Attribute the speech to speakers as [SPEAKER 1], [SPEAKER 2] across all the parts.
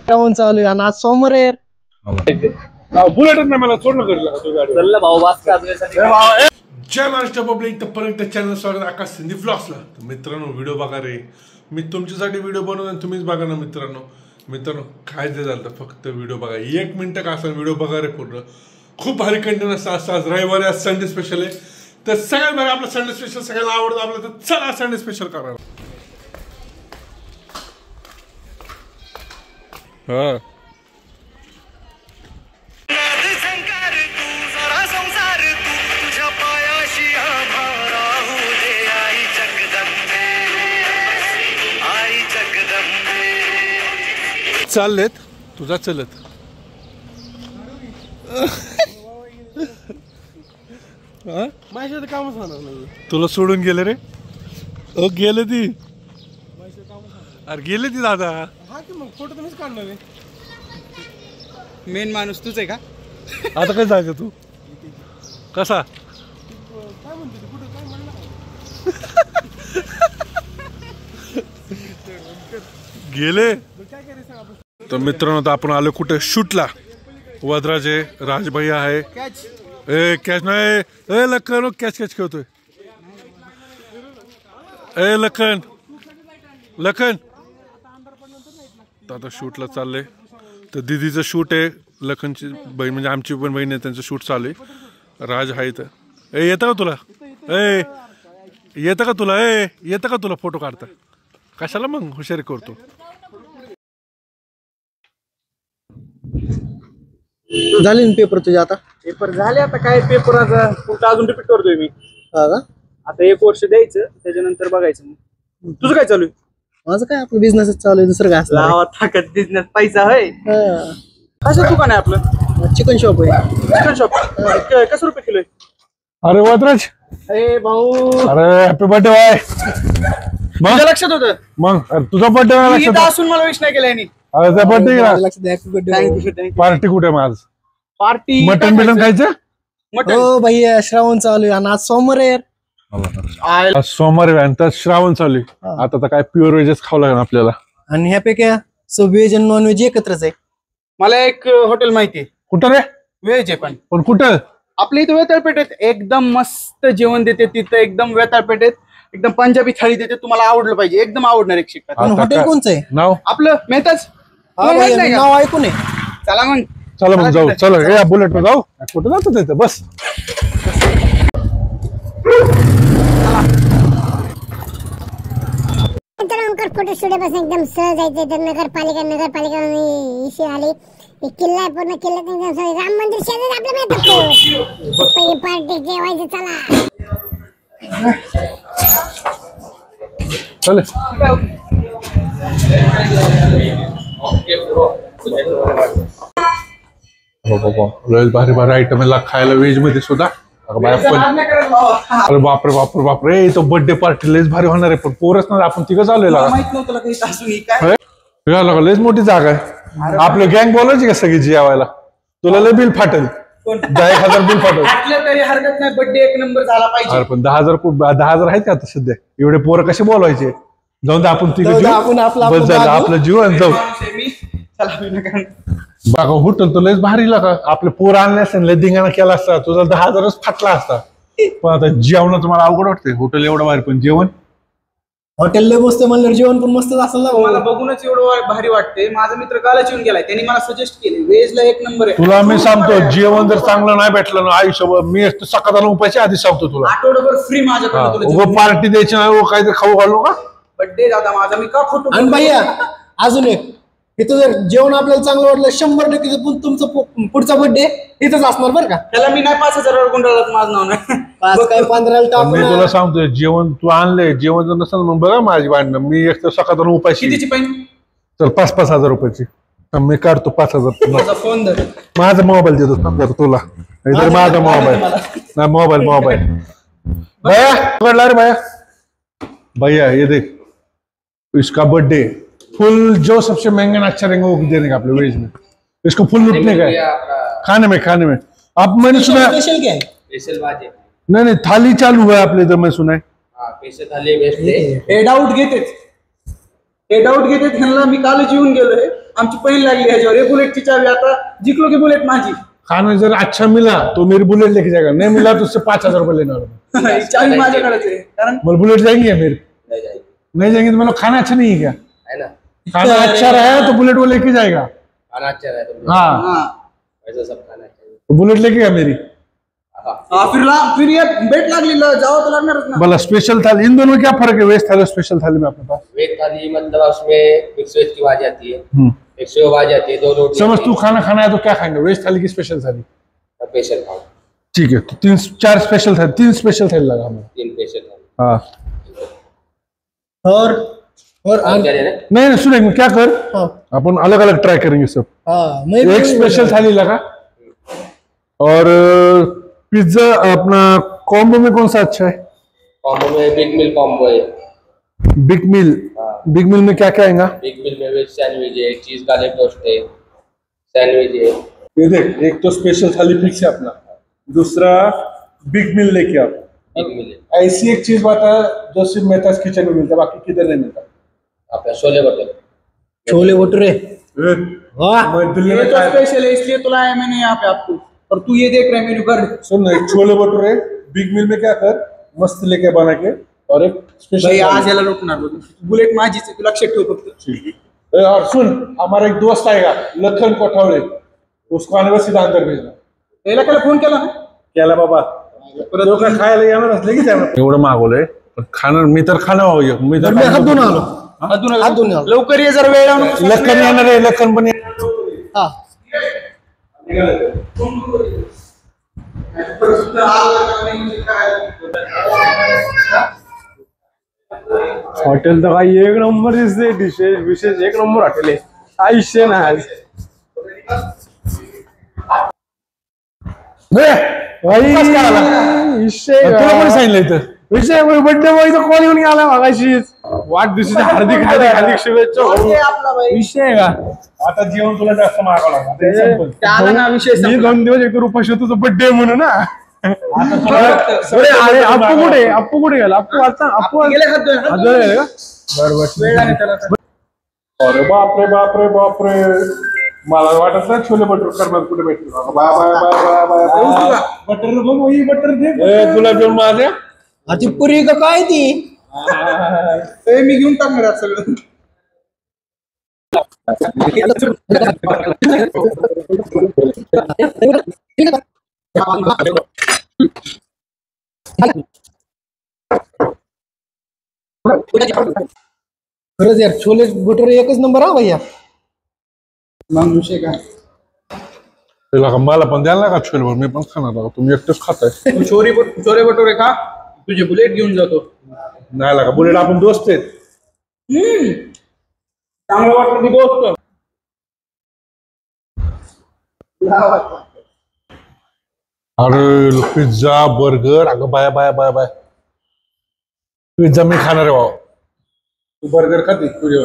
[SPEAKER 1] काऊन चालू आहे आज सोमवार आहे
[SPEAKER 2] बुलेट नाही मला सोडलं चल भाऊ जय महाराष्ट्र पब्लिक तपर्यंत चॅनल स्वागत आकाश सिंधी व्लॉग्सला. मित्रांनो व्हिडिओ बघा रे, मी तुमच्यासाठी व्हिडिओ बनवतो तुम्हीच बघा ना मित्रांनो काय जे झालं फक्त व्हिडिओ बघा 1 मिनिट का असं व्हिडिओ बघा रे पूर्ण. खूप भारी कंटेंट असतं. आज रविवारी आज संडे स्पेशल आहे तर सगळ्यात भारी आपलं संडे स्पेशल सगळ्यांना आवडतं आपलं तर चला संडे स्पेशल करा. हा चाललेत तुझा चलत
[SPEAKER 1] माझ्या कामच होणार नाही.
[SPEAKER 2] तुला सोडून गेले रे गेले ती अरे गेले ती दादा.
[SPEAKER 1] हा की मग फोटो तुम्हीच काढणार आहे.
[SPEAKER 3] मेन माणूस तूच आहे का?
[SPEAKER 2] आता काय जायचं तू कसा
[SPEAKER 1] काय म्हणते कुठं काय म्हणलं
[SPEAKER 2] गेले.
[SPEAKER 1] काय करायचं आपण.
[SPEAKER 2] तर मित्रांनो आपण आलो कुठे शूटला. वदराजे राजभाई आहे. ए कॅच नाही ए लखन कॅच खेळतोय. ए लखन आता शूटला चाललंय. तर दीदीचं शूट आहे. लखनची बहीण म्हणजे आमची पण बहीण आहे त्यांचं शूट चालू आहे. राज आहे तर ए येतं का तुला येतं का तुला फोटो काढता कशाला मग हुशारी करतो.
[SPEAKER 1] झाले ना पेपर तुझे आता.
[SPEAKER 3] पेपर झाले आता काय पेपर आता कुठं अजून रिपीट करतोय मी.
[SPEAKER 1] हा का
[SPEAKER 3] आता 1 वर्ष द्यायचं त्याच्यानंतर बघायचं. मग तुझं काय चालू आहे?
[SPEAKER 1] माझं काय आपलं बिझनेसच चालू आहे. दुसरं काय असणार
[SPEAKER 3] लावा ताकद बिझनेस पैसा होय. कसं दुकान आहे आपलं?
[SPEAKER 1] चिकन शॉप आहे.
[SPEAKER 3] चिकन शॉप कसं रुपये किलो आहे?
[SPEAKER 2] अरे वदराज
[SPEAKER 3] अरे भाऊ
[SPEAKER 2] अरे हॅपी बर्थडे बाय.
[SPEAKER 3] तुझ्या लक्षात होतं
[SPEAKER 2] मग तुझा बर्थडे
[SPEAKER 3] इथं असून मला विश नाही केला यांनी.
[SPEAKER 2] बर्थडे पार्टी कुठे माझ
[SPEAKER 3] पार्टी
[SPEAKER 2] मटन बिटन खायचं.
[SPEAKER 3] मटन
[SPEAKER 1] हो भैया श्रावण चालू आहे आणि आज सोमवार आहे.
[SPEAKER 2] आज सोमवार आहे तर श्रावण चालू आहे. आता तर काय प्युअर व्हेजच खावं लागेल आपल्याला.
[SPEAKER 1] आणि ह्यापैकी व्हेज आणि नॉन व्हेज एकत्रच आहे.
[SPEAKER 3] मला एक हॉटेल माहिती आहे.
[SPEAKER 2] कुठं रे
[SPEAKER 3] व्हेज आहे पण
[SPEAKER 2] कुठं
[SPEAKER 3] आपल्या इथं वेताळपेठेत एकदम मस्त जेवण देते. तिथं एकदम वेताळपेठेत एकदम पंजाबी थाळी देते. तुम्हाला आवडलं पाहिजे एकदम आवडणार एक शिकत.
[SPEAKER 1] हॉटेल कोणचं आहे
[SPEAKER 2] नाव
[SPEAKER 3] आपलं मेहताच
[SPEAKER 1] नाव ऐकून आहे.
[SPEAKER 3] चला मग
[SPEAKER 2] चला मग जाऊ. चला या बुलेट वर जाऊ. कुठं जातो तिथं बस.
[SPEAKER 4] फोटो स्टुडिओपासून एकदम सहज जायचं तर नगरपालिका इशू आली. किल्ला पूर्ण किल्ल्यात एकदम सहज राम मंदिर शेजारी आपल्या मिळतं पार्टी जेवायचं. चला
[SPEAKER 2] चले भारी भारी आयटम खायला व्हेज मध्ये सुद्धा. अरे बापरे तो बर्थडे पार्टी लयच भारी होणार आहे. पण पोरच ना आपण तिघं चाललेला लयच मोठी जागा आहे. आपलं गँग बोलायची का सगळी जेवायला. तुला लय बिल फाटेल 10,000 बिल फाटेल.
[SPEAKER 3] तरी हरकत नाही. बर्थडे 1 नंबर झाला पाहिजे.
[SPEAKER 2] अरे पण 10,000 आहेत का आता सध्या. एवढे पोरं कसे बोलवायचे. जाऊन आपण तिघं आपलं जीवन जाऊ. बघा होटल तर लयच भारी लागा. आपले पोर आणले असते लय धिंगाणा केला असता तुझा 10,000च फाटला असता. पण आता जेवण तुम्हाला अवघड वाटतंय. हॉटेल एवढं भारी पण जेवण
[SPEAKER 1] हॉटेल लय मस्त म्हणलं जेवण पण मस्त असेल ना.
[SPEAKER 3] मला बघूनच एवढं भारी वाटते. माझा मित्र कालच येऊन गेलाय. त्यांनी मला सजेस्ट केले व्हेजला 1 नंबर आहे.
[SPEAKER 2] तुला मी सांगतो जेवण जर चांगलं नाही भेटलं ना आयुष्यभर मी सकाळला उपायच्या आधी सांगतो तुला
[SPEAKER 3] आठवडाभर फ्री माझ्याकडे
[SPEAKER 2] पार्टी द्यायची नाही. काहीतरी खाऊ घालू का
[SPEAKER 3] बर्थडे दादा माझा मी का फोटो.
[SPEAKER 1] आणि भैया अजून एक इथं जर जेवण आपल्याला चांगलं वाटलं 100% तुमचं पुढचा बर्थडे इथंच असणार बरं का.
[SPEAKER 3] त्याला मी नाही 5,000 गुंडाळत माझं नाव नाही.
[SPEAKER 1] 15
[SPEAKER 2] मी तुला सांगतोय जेवण तू आणलंय जेवण जर नसेल मग बघा माझी भांडणं. मी एक तर सकाळ उपायची
[SPEAKER 3] कितीची पाहिजे
[SPEAKER 2] तर 5,000 रुपयाची. मी काढतो 5,000
[SPEAKER 3] माझा फोन धर.
[SPEAKER 2] माझा मोबाइल देतो समजा तुला इधर माझा मोबाइल ना मोबाइल भैया पकड़ रे भैया भैया ये देख इसका बर्थडे फुल जो सबसे महंगा अच्छा रहेगा वो देने का अपने वेज में इसको फुल लुटने का है खाने में अब मैंने सुना
[SPEAKER 1] स्पेशल क्या है?
[SPEAKER 5] स्पेशल भाजी
[SPEAKER 2] नहीं थाली चालू है आपने इधर मैं सुना है
[SPEAKER 5] स्पेशल थाली बेस्ट आहे.
[SPEAKER 3] हे डाऊट घेतेच ह्यांना मी कालच येऊन गेलोय. आमची पहिली लागली ह्याच्यावर. हे बुलेटची चावी आता जिंकलो की बुलेट माझी.
[SPEAKER 2] खाना जर अच्छा मिला तो मेरी बुलेट लेके जाएगा नहीं मिला तो उससे 5,000 रुपए लेना होगा.
[SPEAKER 3] ही चावी माझ्याकडेच आहे. कारण
[SPEAKER 2] बोल बुलेट जाएंगी या मेरे
[SPEAKER 5] नाही जाईल.
[SPEAKER 2] नहीं जाएंगे तो मतलब खाना अच्छा नहीं है क्या
[SPEAKER 5] है ना.
[SPEAKER 2] खाना अच्छा रहा तो बुलेट वो लेके जाएगा.
[SPEAKER 5] खाना अच्छा है तुम
[SPEAKER 2] हाँ
[SPEAKER 3] हा.
[SPEAKER 5] वैसा सब खाना चाहिए.
[SPEAKER 2] तो बुलेट लेके गया मेरी
[SPEAKER 3] फिर ये बेट लागली जावं तर लागणारच ना.
[SPEAKER 2] बोला स्पेशल थाली इन दोनों में क्या फर्क है वेज थाली और स्पेशल थाली में अपने पास
[SPEAKER 5] वेज थाली मतलब उसमें मिक्स वेज की भाजी आती है. एक सेव भाजी आती है. 2 रोटी
[SPEAKER 2] समझ तू खाना खाना है तो क्या खाएंगे वेज थाली की स्पेशल थाली
[SPEAKER 5] स्पेशल खाओ.
[SPEAKER 2] ठीक है तो 3-4 स्पेशल थाली 3 स्पेशल थाली लगा हमें
[SPEAKER 5] 3 स्पेशल थाली.
[SPEAKER 2] हाँ
[SPEAKER 1] और
[SPEAKER 5] और क्या लेना.
[SPEAKER 2] नहीं सुनेंगे क्या कर
[SPEAKER 1] हाँ
[SPEAKER 2] अपन अलग अलग ट्राई करेंगे सब
[SPEAKER 1] हाँ मैं भी
[SPEAKER 2] एक स्पेशल थाली लगा और पिज्जा अपना कॉम्बो में कौन सा अच्छा है
[SPEAKER 5] कॉम्बो में बिग मिल कॉम्बो है.
[SPEAKER 2] बिग मिल में क्या क्या आएगा
[SPEAKER 5] बिग मिल में वेज सैंडविच है. चीज गार्लिक टोस्ट है. सैंडविच है.
[SPEAKER 2] ये देख एक तो स्पेशल थाली फिक्स है अपना दूसरा बिग मिल लेके आओ.
[SPEAKER 5] बिग मिल है.
[SPEAKER 2] ऐसी एक चीज बात है जो सिर्फ मेहताज किचन में मिलता है बाकी किधर नहीं मिलता.
[SPEAKER 5] आपका छोले भटूरे.
[SPEAKER 1] छोले भटूरे वाह
[SPEAKER 2] मैं दिल्ली
[SPEAKER 3] ये
[SPEAKER 2] में
[SPEAKER 3] तो
[SPEAKER 2] खाया
[SPEAKER 3] स्पेशल है इसलिए तो लाया मैंने यहाँ पे आपको. और तू ये देख रहा है मेन्यू कर.
[SPEAKER 2] सुन ना एक छोले भटूरे बिग मिल में क्या कर मस्त लेके बना के और एक स्पेशल
[SPEAKER 3] भाई आज याला लुटणार बघ. बुलेट माझीच आहे. तू लक्षात ठेव फक्त.
[SPEAKER 2] और सुन हमारा एक दोस्त आएगा लखन कोठावड़े उसको आने का सीधा अंदर भेजना.
[SPEAKER 3] याला त्याला फोन केला ना.
[SPEAKER 2] केला बाबा तो काय खायला येणार असले की जाणार एवढं मागवलंय पण खाणार मी तर खाणार मी तर
[SPEAKER 1] मी हात धुवून आलो
[SPEAKER 3] हात धुवून आलो. लवकर ये जरा वेळ लावून.
[SPEAKER 2] लखन येणार आहे लखन पण येणार.
[SPEAKER 1] हा
[SPEAKER 6] हॉटेल तर काही एक नंबर दिसते. डिशेस विशेष एक नंबर हॉटेल आहे. आयुष्य ना आज विषय
[SPEAKER 2] तुला कोणी सांगितलं इथं
[SPEAKER 6] विषय बर्थडे बॉय कॉल येऊन गेला मागाशीच. वाढदिवसाच्या हार्दिक शुभेच्छा.
[SPEAKER 3] आपला भाई
[SPEAKER 6] विषय आहे का
[SPEAKER 2] आता जेवण तुला जास्त मागावं लागणार.
[SPEAKER 3] त्याला ना विषय
[SPEAKER 6] मी
[SPEAKER 3] संपला.
[SPEAKER 6] 2 दिवस एक उपाशी होतो बर्थडे म्हणून ना.
[SPEAKER 3] आता
[SPEAKER 6] अरे अप्पू कुठे गेला अप्पू आता
[SPEAKER 3] गेले हात धुवायला.
[SPEAKER 6] हात धुवायला का?
[SPEAKER 3] वेळ लागेल त्याला आता.
[SPEAKER 2] अरे बापरे मला वाटत नाही छोले भटूर करणार कुठे भेटतील. बटर बघ बटर दे गुलाबजामुन माझ्या
[SPEAKER 1] ती पुरी का काय ती
[SPEAKER 3] ए, मी घेऊन टाकणार आज सगळं.
[SPEAKER 1] खरंच यार छोले भटुरे एकच नंबर हा भैया.
[SPEAKER 3] मग विषय काय.
[SPEAKER 2] मला पण द्यायला का छोले भटूर मी पण खाणार तुम्ही एकटंच खाताय.
[SPEAKER 3] तू छोले भटुरे खा. तुझे बुलेट घेऊन जातो.
[SPEAKER 2] नाही लागा बुलेट आपण दोस्त आहेत.
[SPEAKER 3] चांगलं वाटतं की दोस्त.
[SPEAKER 2] अरे पिझ्झा बर्गर अगं बाय पिझ्झा मी खाणार आहे भाऊ. तू बर्गर खाते तुझ्या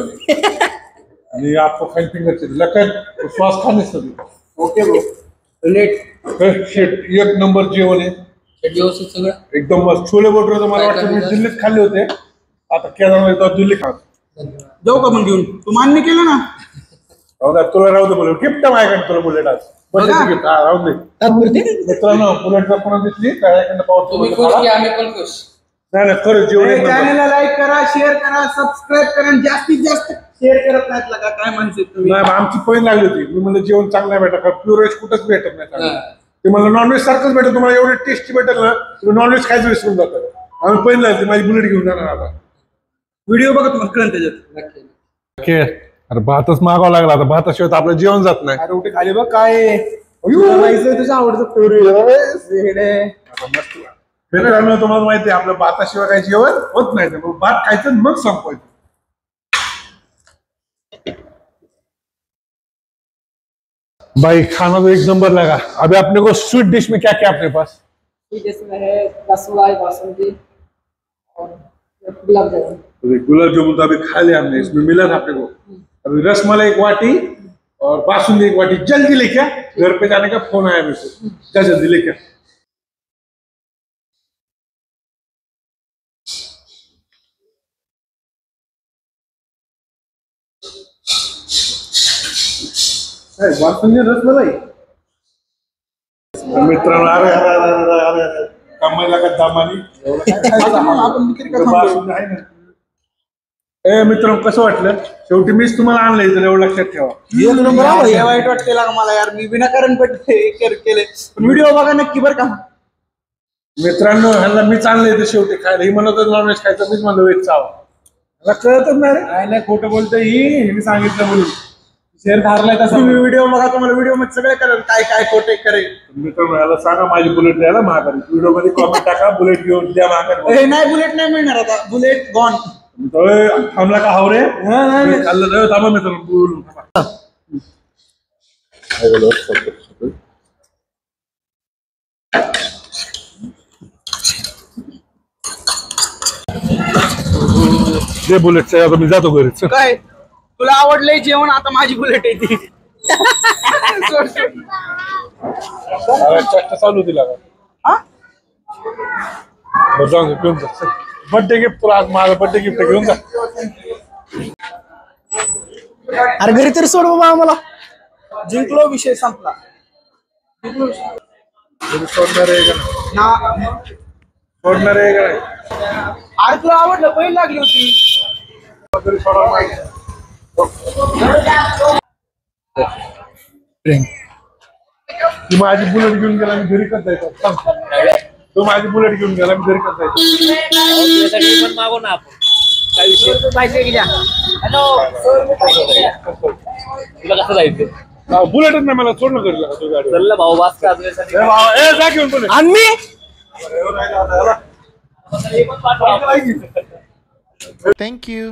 [SPEAKER 2] आणि आपको खाईल फिंगर लखन श्वास खाणेच तुम्ही.
[SPEAKER 3] Okay bro. लेट
[SPEAKER 2] एक नंबर जेवण आहे
[SPEAKER 3] व्यवस्थित सगळं
[SPEAKER 2] एकदम मस्त. छोले भटुरे तर मला वाटतं मी दिल्लीत खाल्ले होते. आता केदारनाथ येतो दिल्ली खा
[SPEAKER 3] जाऊ का मग घेऊन. तू मान्य केलं ना.
[SPEAKER 2] तुला राहू दे बुलेट गिफ्ट माझ्याकडे तुला बुलेट आज गिफ्ट राहू दे मित्रांनो. बुलेट जर कोणा दिसली त्याच्याकडनं पावतो
[SPEAKER 5] आम्ही पण खुश.
[SPEAKER 2] नाही खरंच जेवण एक नंबर.
[SPEAKER 3] चॅनलला लाईक करा, शेअर करा, सबस्क्राईब करा आणि जास्तीत जास्त शेअर करत नाहीत लगा. काय म्हणते तुम्ही.
[SPEAKER 2] नाही आमची पहिली लागली होती. मी म्हणलं जेवण चांगलं नाही भेटत कारण प्युअर व्हेज कुठंच भेटत नाही चांगलं. ते मला नॉनव्हेज सारखंच भेटत. तुम्हाला एवढे टेस्टी भेटेल ना तुम्ही नॉनव्हेज खायचं विसरून जातं. आम्ही पहिली लागली माझी बुलेट घेऊन जाणार आता.
[SPEAKER 3] व्हिडिओ बघा तुम्हाला कळण त्याच्यात.
[SPEAKER 2] अरे भातच मागावं लागला आता भाताशिवाय तर आपलं जेवण जात नाही.
[SPEAKER 3] अरे उठे खाली बघ काय तुझं आवडतं
[SPEAKER 2] तुम्हाला माहिती आहे आपलं भाताशिवाय काही जेवण होत नाही. भात खायचं मग संपवायचं. भाई खाना तो एक नंबर लगा। अभी अपने को स्वीट डिश में क्या क्या अपने पास?
[SPEAKER 7] इसमें है रसमलाई, बासुंदी और गुलाब जामुन।
[SPEAKER 2] गुलाब जामुन तो अभी खा लिया हमने, इसमें मिला था अपने को। अभी रसमलाई 1 वाटी और बासुंदी 1 वाटी। जल्दी लेके आ, घर पे जाने का फोन आया मेरे को। क्या जल्दी लेके आ।
[SPEAKER 6] बासुंदी रसमलाई
[SPEAKER 2] मित्रांनो, अरे अरे अरे अरे अरे अरे कमायला का दामानी बासुंदी आहे ना। ए मित्रांनो, कसं वाटलं? शेवटी मीच तुम्हाला आणलं इथं, एवढं लक्षात ठेवा।
[SPEAKER 1] एक नंबर आला
[SPEAKER 3] हे वाईट वाटते लागा मला यार, मी विनाकारण केले पण व्हिडिओ बघा नक्की बरं का।
[SPEAKER 2] मित्रांनो, ह्यांना मीच आणलं इथं शेवटी खायला। ही म्हणत होती नॉनव्हेज खायचं, मीच म्हणलो व्हेज चावा। मला कळतच नाही रे।
[SPEAKER 6] काय नाही खोटं बोलतोय ही सांगितलं म्हणून शेअर धारलाय तसं
[SPEAKER 3] तुम्ही व्हिडिओ बघा, तुम्हाला व्हिडिओ मध्ये सगळे करेल काय काय खोटे करे।
[SPEAKER 2] मित्रांनो, याला सांगा माझी बुलेट द्यायला महागारी। व्हिडिओ मध्ये कॉमेंट टाका, बुलेट घेऊन द्या महागारी।
[SPEAKER 3] हे नाही, बुलेट नाही मिळणार आता, बुलेट गॉन।
[SPEAKER 2] थांबला का हावरे? खाल्लं थांबा मित्रांनो, बोलू थांबा। जे बुलेट आता मी जातो घरी। चल.
[SPEAKER 3] काय तुला आवडलंय जेवण, आता माझी बुलेट आहे ती।
[SPEAKER 2] अरे चेष्टा चालू दिला का?
[SPEAKER 3] हा?
[SPEAKER 2] बरं जाऊन घेऊन जा। बर्थडे गिफ्ट तुला आज, माझं बर्थडे गिफ्ट घेऊन जा।
[SPEAKER 1] अरे घरी तरी सोड बाबा आम्हाला।
[SPEAKER 3] जिंकलो, विषय संपला।
[SPEAKER 2] सोडणार आहे का नाही? सोडणार आहे का नाही?
[SPEAKER 3] अरे तुला आवडलं, पहिली लागली होती।
[SPEAKER 2] तरी सोडा माहिती। ती माझी बुलेट घेऊन गेला, मी घरी करता येतो। तो माझी बुलेट घेऊन गेला, मी घरी करता येतो।
[SPEAKER 5] पण मागो ना आपण, काय विषय पैसे घ्या। हॅलो, तुला कसं जायचं?
[SPEAKER 2] बुलेटच नाही, मला सोडणं घरी लागा तू गाडी।
[SPEAKER 5] चल भाऊ, वास का अजून
[SPEAKER 2] जा घेऊन बुलेट।
[SPEAKER 1] आणि मी
[SPEAKER 5] पण पाठवा।
[SPEAKER 8] Thank you.